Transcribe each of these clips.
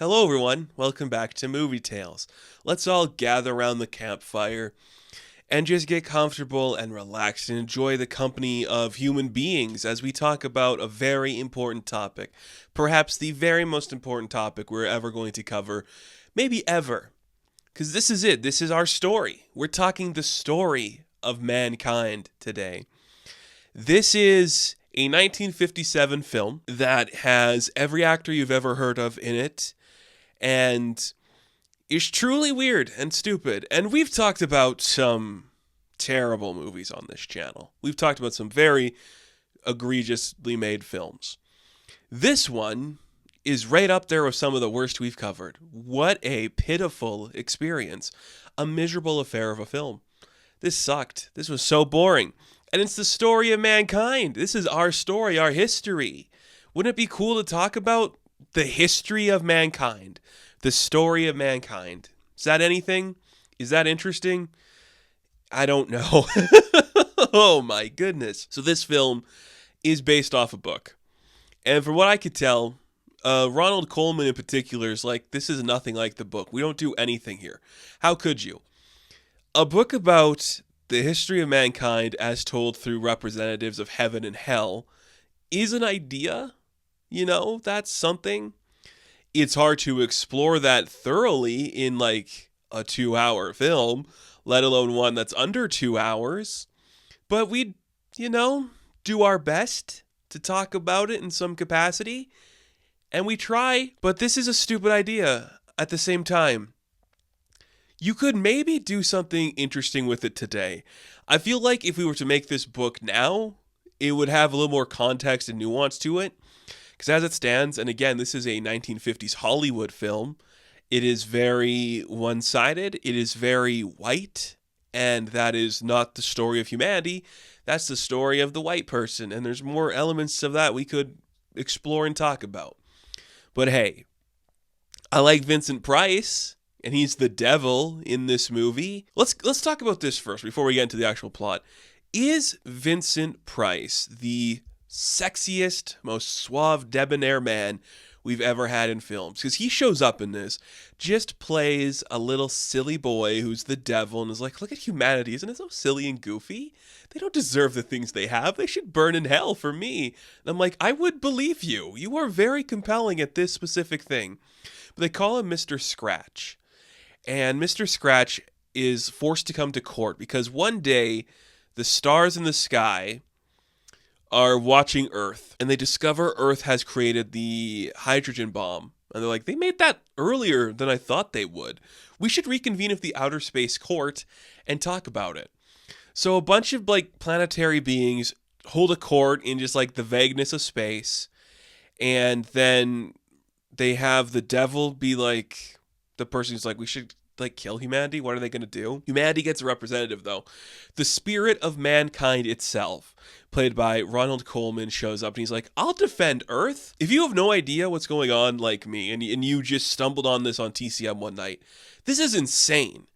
Hello, everyone. Welcome back to Movie Tales. Let's all gather around the campfire and just get comfortable and relaxed and enjoy the company of human beings as we talk about a very important topic. Perhaps the very most important topic we're ever going to cover, maybe ever. Because this is it. This is our story. We're talking the story of mankind today. This is a 1957 film that has every actor you've ever heard of in it and is truly weird and stupid. And we've talked about some terrible movies on this channel. We've talked about some very egregiously made films. This one is right up there with some of the worst we've covered. What a pitiful experience. A miserable affair of a film. This sucked. This was so boring. And it's the story of mankind. This is our story, our history. Wouldn't it be cool to talk about the history of mankind? The story of mankind. Is that anything? Is that interesting? I don't know. Oh my goodness. So this film is based off a book. And from what I could tell, Ronald Coleman in particular is like, this is nothing like the book. We don't do anything here. How could you? A book about the history of mankind as told through representatives of heaven and hell is an idea. You know, that's something. It's hard to explore that thoroughly in like a 2-hour film, let alone one that's under 2 hours. But we, do our best to talk about it in some capacity. And we try, but this is a stupid idea at the same time. You could maybe do something interesting with it today. I feel like if we were to make this book now, it would have a little more context and nuance to it. Because as it stands, and again, this is a 1950s Hollywood film, it is very one-sided, it is very white, and that is not the story of humanity, that's the story of the white person, and there's more elements of that we could explore and talk about. But hey, I like Vincent Price, and he's the devil in this movie. Let's talk about this first before we get into the actual plot. Is Vincent Price the sexiest, most suave, debonair man we've ever had in films? Because he shows up in this, just plays a little silly boy who's the devil and is like, look at humanity, isn't it so silly and goofy? They don't deserve the things they have. They should burn in hell for me. And I'm like, I would believe you. You are very compelling at this specific thing. But they call him Mr. Scratch. And Mr. Scratch is forced to come to court because one day the stars in the sky are watching Earth, and they discover Earth has created the hydrogen bomb. And they're like, they made that earlier than I thought they would. We should reconvene with the outer space court and talk about it. So a bunch of like planetary beings hold a court in just like the vagueness of space, and then they have the devil be like the person who's like, we should like kill humanity. What are they going to do? Humanity gets a representative though. The spirit of mankind itself, played by Ronald Coleman, shows up and he's like, I'll defend Earth. If you have no idea what's going on like me and you just stumbled on this on TCM one night, this is insane.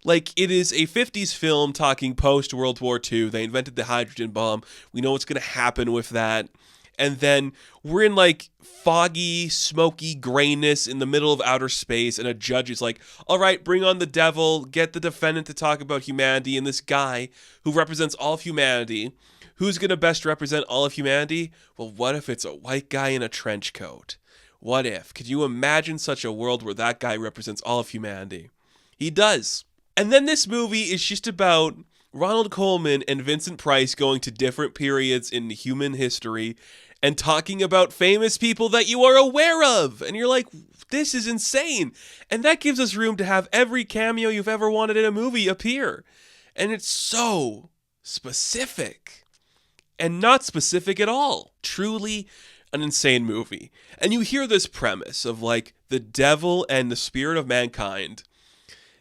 Like, it is a 50s film talking post-World War II. They invented the hydrogen bomb. We know what's going to happen with that. And then we're in like foggy, smoky grayness in the middle of outer space, and a judge is like, all right, bring on the devil, get the defendant to talk about humanity, and this guy who represents all of humanity, who's going to best represent all of humanity? Well, what if it's a white guy in a trench coat? What if? Could you imagine such a world where that guy represents all of humanity? He does. And then this movie is just about Ronald Coleman and Vincent Price going to different periods in human history and talking about famous people that you are aware of. And you're like, this is insane. And that gives us room to have every cameo you've ever wanted in a movie appear. And it's so specific and not specific at all. Truly an insane movie. And you hear this premise of like the devil and the spirit of mankind.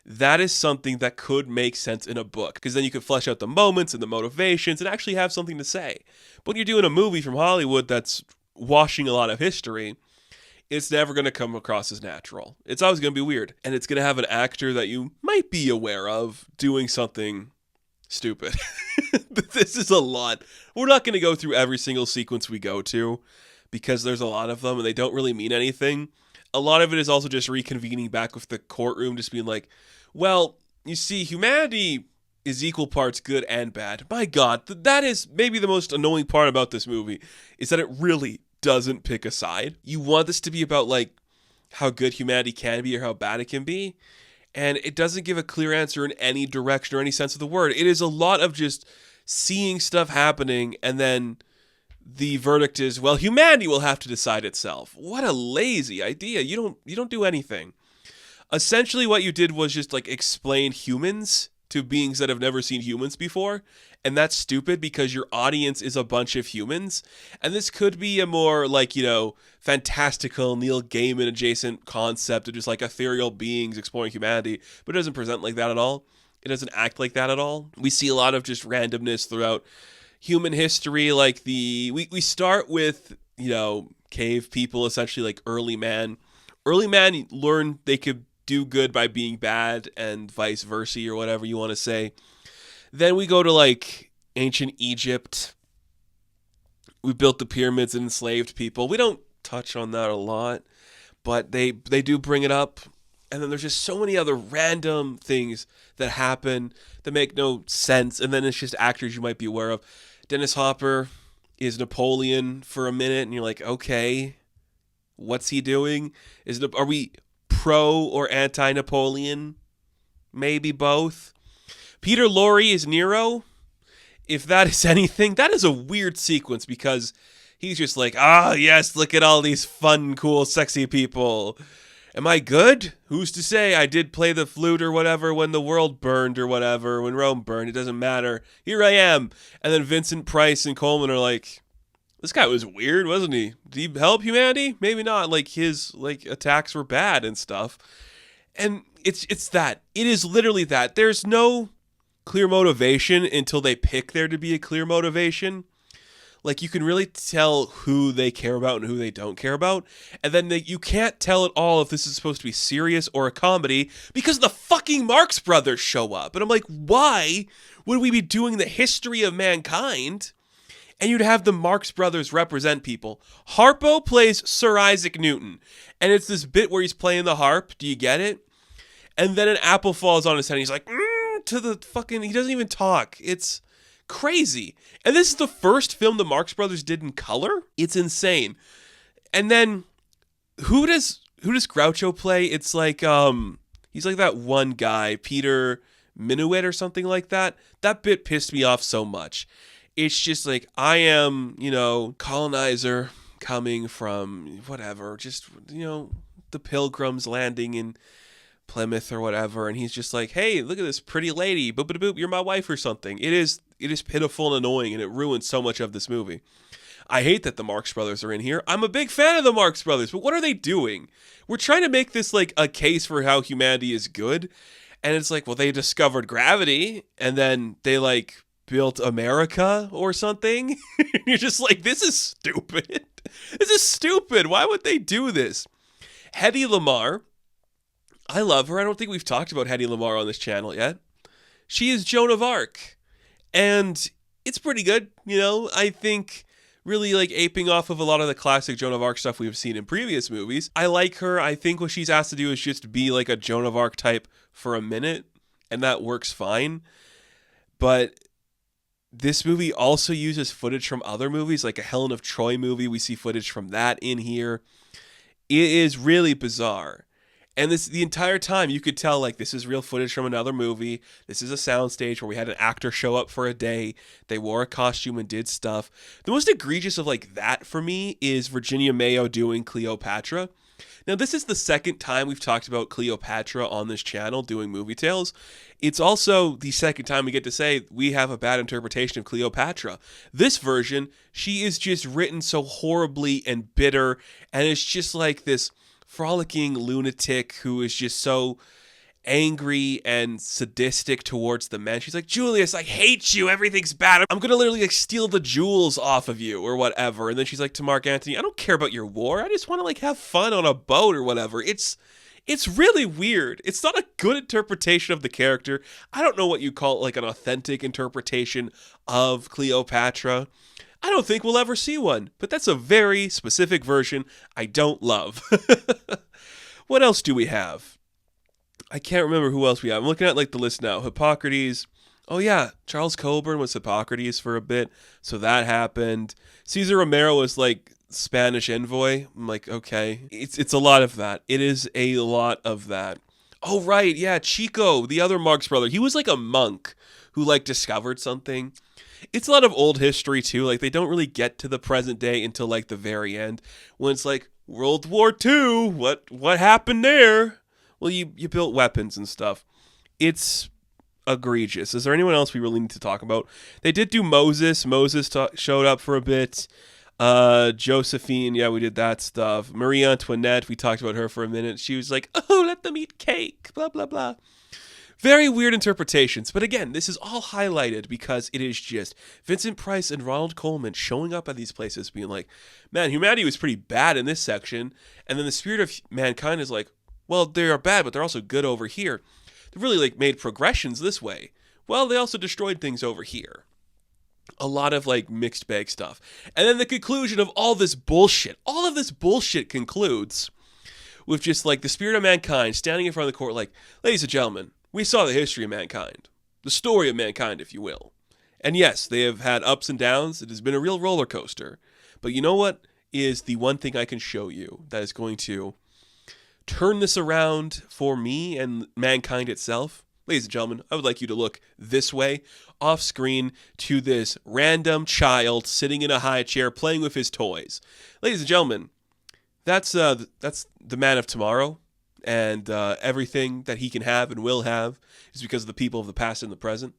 That is something that could make sense in a book, because then you could flesh out the moments and the motivations and actually have something to say. But when you're doing a movie from Hollywood that's washing a lot of history, it's never going to come across as natural. It's always going to be weird. And it's going to have an actor that you might be aware of doing something stupid. This is a lot. We're not going to go through every single sequence we go to, because there's a lot of them and they don't really mean anything. a lot of it is also just reconvening back with the courtroom, just being like, well, you see, humanity is equal parts good and bad. My God, that is maybe the most annoying part about this movie, is that it really doesn't pick a side. You want this to be about, like, how good humanity can be or how bad it can be, and it doesn't give a clear answer in any direction or any sense of the word. It is a lot of just seeing stuff happening, and then the verdict is, well, humanity will have to decide itself. What a lazy idea. You don't do anything. Essentially what you did was just like explain humans to beings that have never seen humans before, and that's stupid because your audience is a bunch of humans, and this could be a more like, fantastical Neil Gaiman adjacent concept of just like ethereal beings exploring humanity, but it doesn't present like that at all. It doesn't act like that at all. We see a lot of just randomness throughout human history, like we start with, cave people, essentially like early man. Early man learned they could do good by being bad and vice versa, or whatever you want to say. Then we go to like ancient Egypt. We built the pyramids and enslaved people. We don't touch on that a lot, but they do bring it up. And then there's just so many other random things that happen that make no sense. And then it's just actors you might be aware of. Dennis Hopper is Napoleon for a minute, and you're like, okay, what's he doing? Are we pro or anti-Napoleon? Maybe both. Peter Lorre is Nero. If that is anything, that is a weird sequence because he's just like, yes, look at all these fun, cool, sexy people. Am I good? Who's to say? I did play the flute or whatever when the world burned or whatever, when Rome burned. It doesn't matter. Here I am. And then Vincent Price and Coleman are like, this guy was weird, wasn't he? Did he help humanity? Maybe not. Like, his attacks were bad and stuff. And it's that. It is literally that. There's no clear motivation until they pick there to be a clear motivation. Like, you can really tell who they care about and who they don't care about. And then you can't tell at all if this is supposed to be serious or a comedy because the fucking Marx Brothers show up. And I'm like, why would we be doing the history of mankind and you'd have the Marx Brothers represent people? Harpo plays Sir Isaac Newton. And it's this bit where he's playing the harp. Do you get it? And then an apple falls on his head and he's like, to the fucking... He doesn't even talk. It's crazy. And this is the first film the Marx Brothers did in color? It's insane. And then who does Groucho play? It's like he's like that one guy, Peter Minuit or something like that. That bit pissed me off so much. It's just like, I am, colonizer coming from whatever, just, the Pilgrims landing in Plymouth or whatever, and he's just like, hey, look at this pretty lady, boop boop boop, you're my wife or something. It is pitiful and annoying, and it ruins so much of this movie. I hate that the Marx Brothers are in here. I'm a big fan of the Marx Brothers, but what are they doing? We're trying to make this like a case for how humanity is good, and it's like, well, they discovered gravity, and then they like built America or something. You're just like, this is stupid. This is stupid. Why would they do this? Hedy Lamarr, I love her. I don't think we've talked about Hedy Lamarr on this channel yet. She is Joan of Arc. And it's pretty good, I think really like aping off of a lot of the classic Joan of Arc stuff we've seen in previous movies. I like her. I think what she's asked to do is just be like a Joan of Arc type for a minute, and that works fine. But this movie also uses footage from other movies, like a Helen of Troy movie. We see footage from that in here. It is really bizarre. And the entire time you could tell, like, this is real footage from another movie. This is a soundstage where we had an actor show up for a day. They wore a costume and did stuff. The most egregious of, like, that for me is Virginia Mayo doing Cleopatra. Now, this is the second time we've talked about Cleopatra on this channel doing movie tales. It's also the second time we get to say we have a bad interpretation of Cleopatra. This version, she is just written so horribly and bitter, and it's just like this frolicking lunatic who is just so angry and sadistic towards the men. She's like, Julius, I hate you. Everything's bad. I'm going to literally like steal the jewels off of you or whatever. And then she's like to Mark Antony, I don't care about your war. I just want to like have fun on a boat or whatever. It's really weird. It's not a good interpretation of the character. I don't know what you call like an authentic interpretation of Cleopatra. I don't think we'll ever see one, but that's a very specific version I don't love. What else do we have? I can't remember who else we have. I'm looking at like the list now. Hippocrates. Oh yeah, Charles Coburn was Hippocrates for a bit, so that happened. Cesar Romero was like Spanish envoy. I'm like, okay, it's a lot of that. It is a lot of that. Oh right, yeah, Chico, the other Marx brother. He was like a monk who like discovered something. It's a lot of old history too. Like they don't really get to the present day until like the very end, when it's like World War II. What happened there? Well, you built weapons and stuff. It's egregious. Is there anyone else we really need to talk about? They did do Moses. Moses showed up for a bit. Josephine, yeah, we did that stuff. Marie Antoinette, we talked about her for a minute. She was like, oh, let them eat cake, blah, blah, blah. Very weird interpretations. But again, this is all highlighted because it is just Vincent Price and Ronald Colman showing up at these places being like, man, humanity was pretty bad in this section. And then the spirit of mankind is like, well, they are bad, but they're also good over here. They really like made progressions this way. Well, they also destroyed things over here. A lot of like mixed bag stuff. And then the conclusion of all this bullshit. All of this bullshit concludes with just like the spirit of mankind standing in front of the court like, ladies and gentlemen, we saw the history of mankind. The story of mankind, if you will. And yes, they have had ups and downs. It has been a real roller coaster. But you know what is the one thing I can show you that is going to turn this around for me and mankind itself? Ladies and gentlemen, I would like you to look this way, off screen, to this random child sitting in a high chair playing with his toys. Ladies and gentlemen, that's the man of tomorrow, and everything that he can have and will have is because of the people of the past and the present.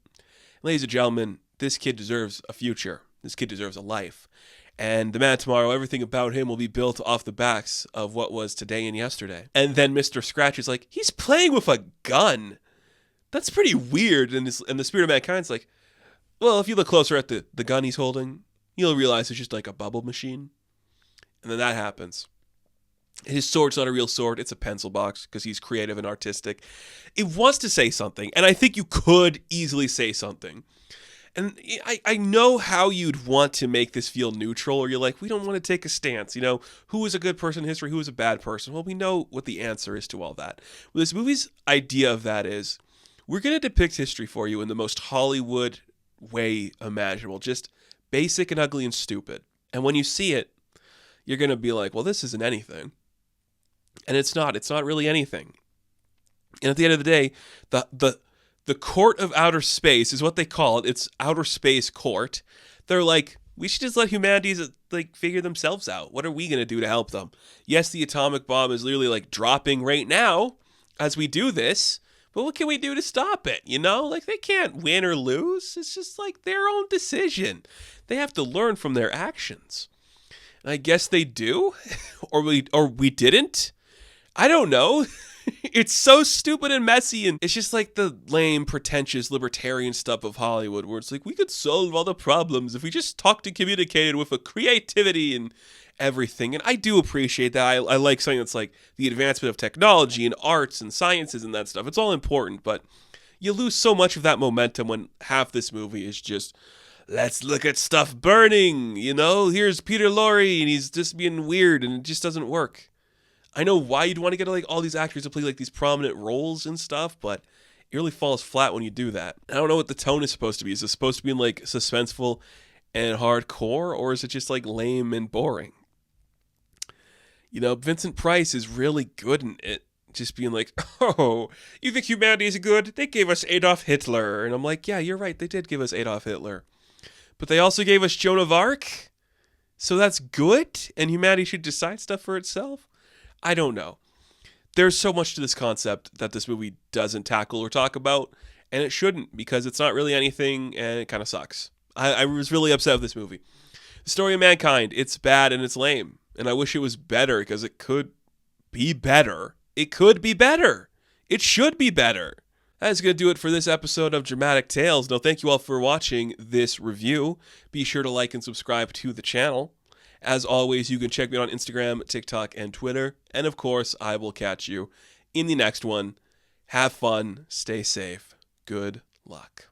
Ladies and gentlemen, this kid deserves a future. This kid deserves a life. And the man tomorrow, everything about him will be built off the backs of what was today and yesterday. And then Mr. Scratch is like, he's playing with a gun. That's pretty weird. And the spirit of mankind's like, well, if you look closer at the gun he's holding, you'll realize it's just like a bubble machine. And then that happens. His sword's not a real sword. It's a pencil box because he's creative and artistic. It wants to say something. And I think you could easily say something. And I know how you'd want to make this feel neutral, or you're like, we don't want to take a stance. You know, who is a good person in history? Who is a bad person? Well, we know what the answer is to all that. Well, this movie's idea of that is, we're going to depict history for you in the most Hollywood way imaginable. Just basic and ugly and stupid. And when you see it, you're going to be like, well, this isn't anything. And it's not. It's not really anything. And at the end of the day, the court of outer space is what they call it. It's outer space court. They're like, we should just let humanity like figure themselves out. What are we going to do to help them? Yes, the atomic bomb is literally like dropping right now as we do this. But what can we do to stop it? You know, like they can't win or lose. It's just like their own decision. They have to learn from their actions. And I guess they do, or we didn't. I don't know. It's so stupid and messy, and it's just like the lame, pretentious, libertarian stuff of Hollywood, where it's like, we could solve all the problems if we just talked and communicated with a creativity and everything. And I do appreciate that. I like something that's like the advancement of technology and arts and sciences and that stuff. It's all important, but you lose so much of that momentum when half this movie is just, let's look at stuff burning, you know? Here's Peter Lorre, and he's just being weird, and it just doesn't work. I know why you'd want to get like all these actors to play like these prominent roles and stuff, but it really falls flat when you do that. I don't know what the tone is supposed to be. Is it supposed to be like suspenseful and hardcore, or is it just like lame and boring? You know, Vincent Price is really good in it. Just being like, oh, you think humanity is good? They gave us Adolf Hitler. And I'm like, yeah, you're right. They did give us Adolf Hitler. But they also gave us Joan of Arc. So that's good? And humanity should decide stuff for itself? I don't know. There's so much to this concept that this movie doesn't tackle or talk about, and it shouldn't, because it's not really anything, and it kind of sucks. I was really upset with this movie. The story of mankind, it's bad and it's lame, and I wish it was better, because it could be better. It could be better. It should be better. That is going to do it for this episode of Dramatic Tales. Now, thank you all for watching this review. Be sure to like and subscribe to the channel. As always, you can check me out on Instagram, TikTok, and Twitter. And of course, I will catch you in the next one. Have fun. Stay safe. Good luck.